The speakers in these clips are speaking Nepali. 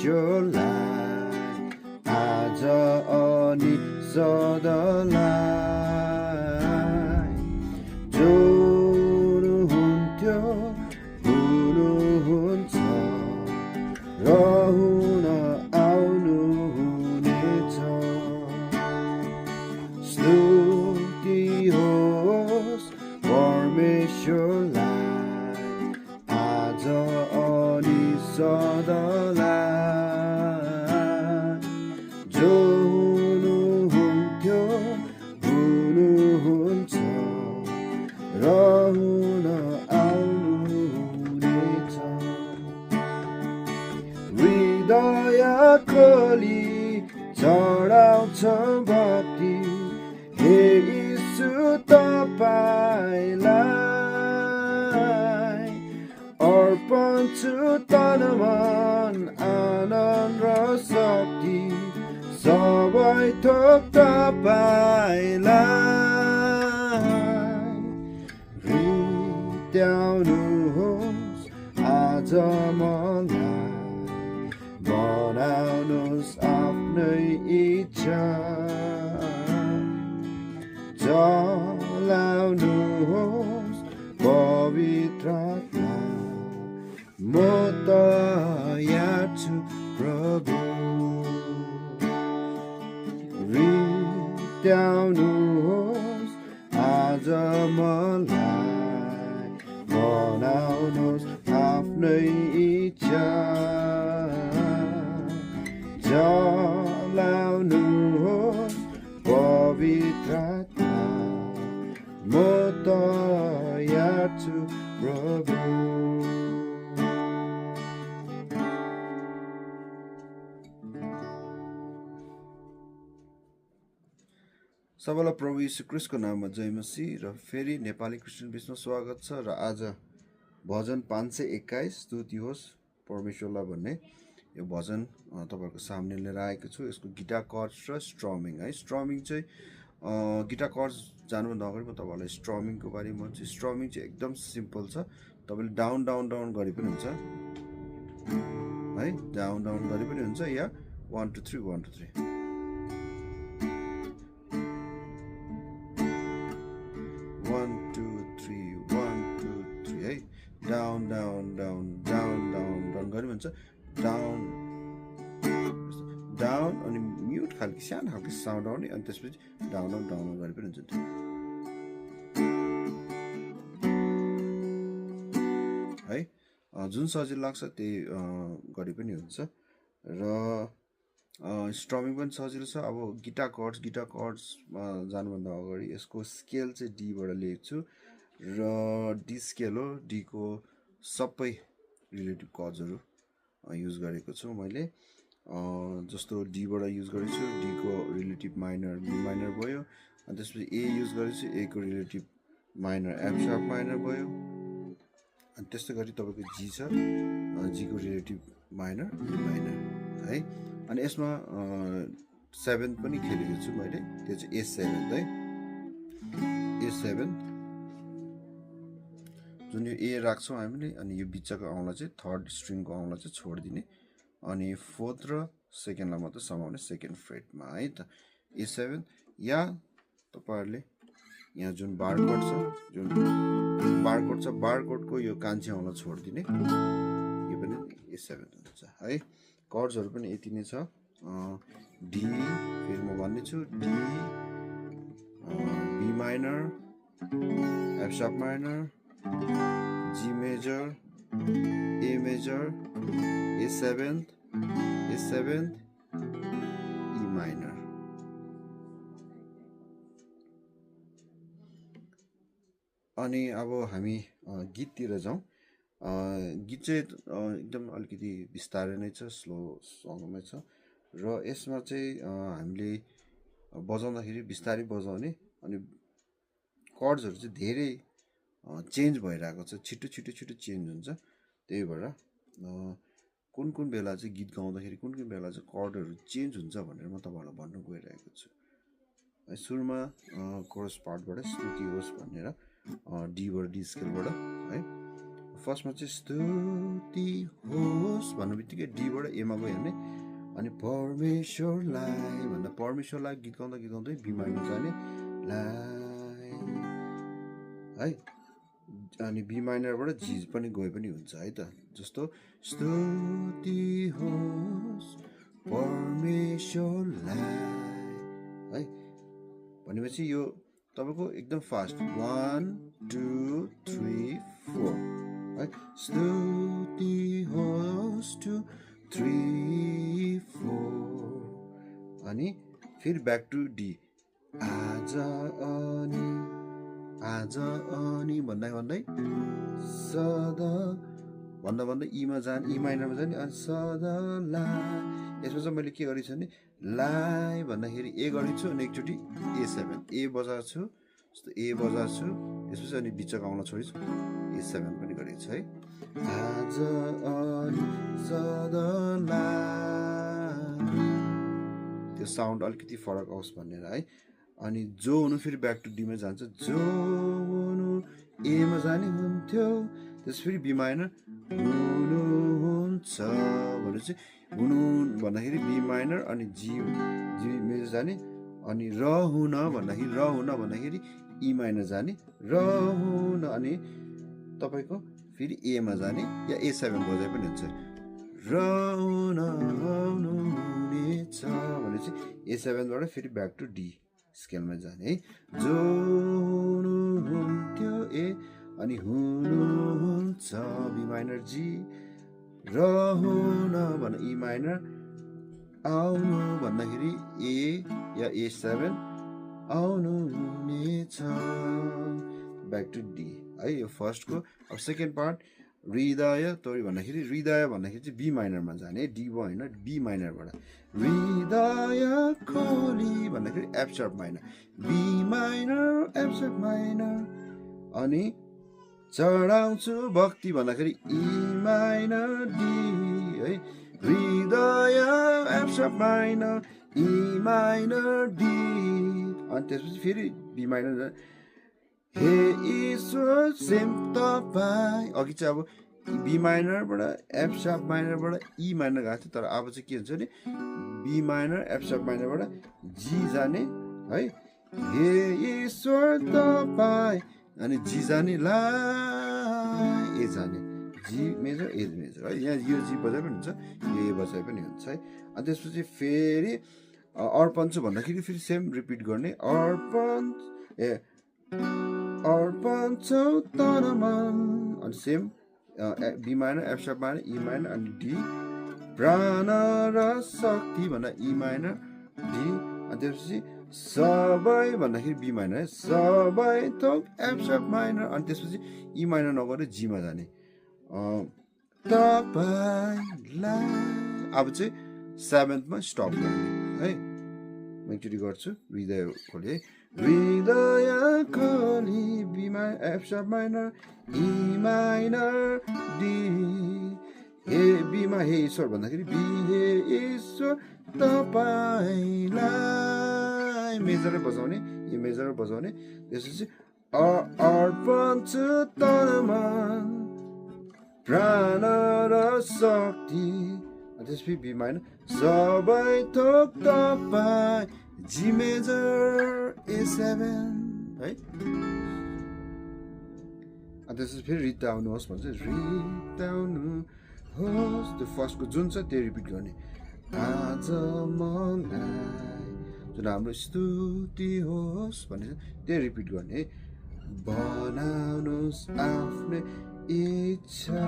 परमेश्वरलाई आज अनि सधैँलाई जो हुनुहुन्थ्यो हुनुहुन्छ र हुन आउनुहुनेछ स्तुति होस् परमेश्वरलाई आज अनि सधैँलाई जो हुनुहुन्थ्यो हुनुहुन्छ र हुन आउनुहुनेछ हृदय खोली चढाउँछ भक्ति हे यीशु तपाईलाई अर्पण छु तन मन आनन्द र शक्ति सबै थोक तपाईलाई हृदयाउनुहोस् आज मलाई बनाउनुहोस् आफ्नै इच्छा चलाउनुहोस् पवित्र आत्मा म तयार छु प्रभु हृदयाउनुहोस् आज मलाई बनाउनुहोस् आफ्नै इच्छा चलाउनुहोस् पवित्र आत्मा म तयार छु प्रभु सबैलाई प्रभु यीशु ख्रीष्टको नाममा जय मसीह र फेरि नेपाली क्रिस्चियन बिचमा स्वागत छ र आज भजन 521 स्तुति होस् परमेश्वरलाई भन्ने यो भजन तपाईँहरूको सामने लिएर आएको छु यसको गिटार कर्ड्स र स्ट्रमिङ है स्ट्रमिङ चाहिँ गिटार कर्ड्स जानुभन्दा अगाडि म तपाईँहरूलाई स्ट्रमिङको बारेमा भन्छु स्ट्रमिङ चाहिँ एकदम सिम्पल छ तपाईँले डाउन डाउन डाउन गरे पनि हुन्छ है डाउन डाउन गरे पनि हुन्छ या 1 2 3 1 2 3 है down down down down down down गरे पनि हुन्छ डाउन डाउन अनि म्युट खालको सानो खालको साउन्ड आउने अनि त्यसपछि डाउन डाउन गरे पनि हुन्छ है जुन सजिलो लाग्छ त्यही गरे पनि हुन्छ र स्ट्रमिङ पनि सजिलो छ अब गिटार कर्ड्स जानुभन्दा अगाडि यसको स्केल चाहिँ डी बाट लिएको छु र डी स्केल हो डी को सबै रिलेटिभ कर्ड्सहरू युज गरेको छु मैले जस्तो डी बाट युज गरेको छु डी को रिलेटिभ माइनर बी माइनर भयो अनि त्यसपछि ए युज गरेको छु ए को relative minor F sharp minor भयो अनि त्यस्तै गरी तपाईँको जी छ जी को रिलेटिभ माइनर बी माइनर है अनि यसमा 7 पनि खेलेको छु मैले त्यो चाहिँ A7 है A7 जुन यो ए राख्छौँ हामीले अनि यो बिचको औँला चाहिँ थर्ड स्ट्रिङको औँला चाहिँ छोडिदिने अनि फोर्थ र सेकेन्डलाई मात्र समाउने सेकेन्ड फ्रेटमा है त A7 या तपाईँहरूले यहाँ जुन बारकोड छ बारकोडको यो कान्छी औँला छोडिदिने यो पनि A7 हुन्छ है कर्ड्सहरू पनि यति नै छ डी फेरि म भन्नेछु D B minor F sharp minor G major A major A7 E minor अनि अब हामी गीततिर जाउँ गीत चाहिँ एकदम अलिकति बिस्तारै नै छ स्लो सङमै छ र यसमा चाहिँ हामीले बजाउँदाखेरि बिस्तारै बजाउने अनि कर्ड्सहरू चाहिँ धेरै चेन्ज भइरहेको छ छिटो चेन्ज हुन्छ त्यही भएर कुन बेला चाहिँ गीत गाउँदाखेरि कुन बेला चाहिँ कर्डहरू चेन्ज हुन्छ भनेर म तपाईँहरूलाई भन्न गइरहेको छु सुरुमा कोरस पार्टबाट स्तुति होस् भनेर डी बाट डी स्केलबाट है फर्स्टमा चाहिँ स्तुति होस् भन्ने बित्तिकै डीबाट एमा गयो भने अनि परमेश्वरलाई भन्दा परमेश्वरलाई गीत गाउँदै बी माइनर जाने लाई है अनि बी माइनरबाट जी पनि गए पनि हुन्छ है त जस्तो स्तुति होस् परमेश्वरलाई है भनेपछि यो तपाईको एकदम फास्ट 1 2 3 4 है स्तुति होस् 2 3 4 अनि फेरि ब्याक टु डी आज अनि भन्दै सदा भन्दै ईमा जाने ई माइनरमा जाने अनि सदालाई यसमा चाहिँ मैले के गरेको छु भने लाई भन्दाखेरि ए गरेको छु अनि एकचोटि A7 ए बजाएको छु जस्तो ए बजाएको छु त्यसपछि अनि बिच गाउन छोडेछु A7 पनि गरेको छु है आज अनि सदालाई त्यो साउन्ड अलिकति फरक आओस् भनेर है अनि जो हुनु फेरि ब्याक टु डीमा जान्छ जो हुनु एमा जाने हुन्थ्यो त्यस फेरि बी माइनर हुनुहुन्छ भनेपछि हुनु भन्दाखेरि बी माइनर अनि जी मेजर जाने अनि रहुन भन्दाखेरि ई माइनर जाने रहुन अनि तपाईको फेरि एमा जाने या A7 बजाए पनि हुन्छ रहुन हुनेछ भनेपछि A7 बाट फेरि ब्याक टु डी स्केलमा जाने है जो हुनुहुन्थ्यो ए अनि हुनुहुन्छ बी माइनर जी रहन भन्न ई माइनर आउनु भन्दाखेरि ए या A7 आउनु हुनेछ ब्याक टु डी है यो फर्स्टको अब सेकेन्ड पार्ट हृदय तोरी भन्दाखेरि चाहिँ बी माइनरमा जाने डी होइन बी माइनरबाट हृदय खोली भन्दाखेरि F sharp minor B minor F sharp minor अनि चढाउँछु भक्ति भन्दाखेरि ई माइनर डी है हृदय F sharp minor E minor D अनि त्यसपछि फेरि बी माइनर हे ईश्वर सेम तपाईँ अघि चाहिँ अब बी माइनरबाट एफ शार्प माइनरबाट ई माइनर गएको थियो तर अब चाहिँ के हुन्छ भने बी माइनर एफ शार्प माइनरबाट जी जाने है हे ईश्वर तपाईँ अनि जी जाने ला ए जाने जी मेजर ए मेजर है यहाँ यो जी बजाए पनि हुन्छ यो ए बजाए पनि हुन्छ है अनि त्यसपछि फेरि अर्पण छु भन्दाखेरि फेरि सेम रिपिट गर्ने अर्पण छौ तन मन अनि same B minor F sharp minor E minor अनि डी प्राण र शक्ति भन्दा ई माइनर डी अनि त्यसपछि सबै भन्दाखेरि बी माइनर है सबै थोक एफ शार्प माइनर अनि त्यसपछि ई माइनर नगरेर जीमा जाने तपाईलाई अब चाहिँ 7th स्टप गर्ने है म एकचोटि गर्छु हृदय खोली हृदय खोली B minor F sharp minor E minor D हे बीमा हे ईश्वर भन्दाखेरि बी हे ईश्वर तपाईलाई मेजर बजाउने यो मेजर बजाउने त्यसपछि अर्पण छु तन मन प्राण र शक्ति त्यसपछि बी माइनर सबै थोक तपाईँ जी मेजर A7 है त्यसपछि फेरि रित्ताउनुहोस् भन्छ रित्ताउनुहोस् त्यो फर्स्टको जुन छ त्यो रिपिट गर्ने आज मलाई जुन हाम्रो स्तुति होस् भन्ने छ त्यो रिपिट गर्ने है बनाउनुहोस् आफ्नै इच्छा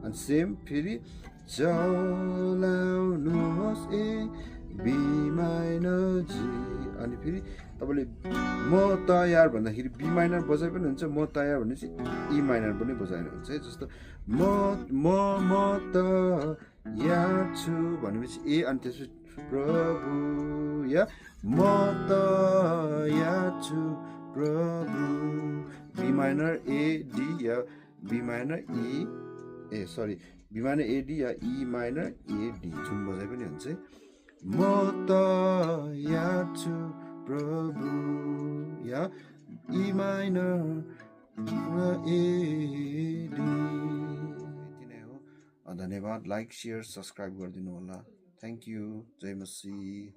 अनि सेम फेरि चलाउनुहोस् ए बी माइनर जी अनि फेरि तपाईँले म तयार भन्दाखेरि बी माइनर बजाए पनि हुन्छ म तयार भने चाहिँ ई माइनर पनि बजाएर हुन्छ है जस्तो म तयार छु भनेपछि ए अनि त्यसपछि प्रभु या म तयार छु प्रभु बी माइनर ए डी या B minor E B minor A D या ई माइनर ए डी जुन बजाए पनि हुन्छ म तयार छु प्रभु या ई माइनर यति नै हो। धन्यवाद। लाइक, सेयर, सब्सक्राइब गरिदिनु होला। Thank you. जय मसी।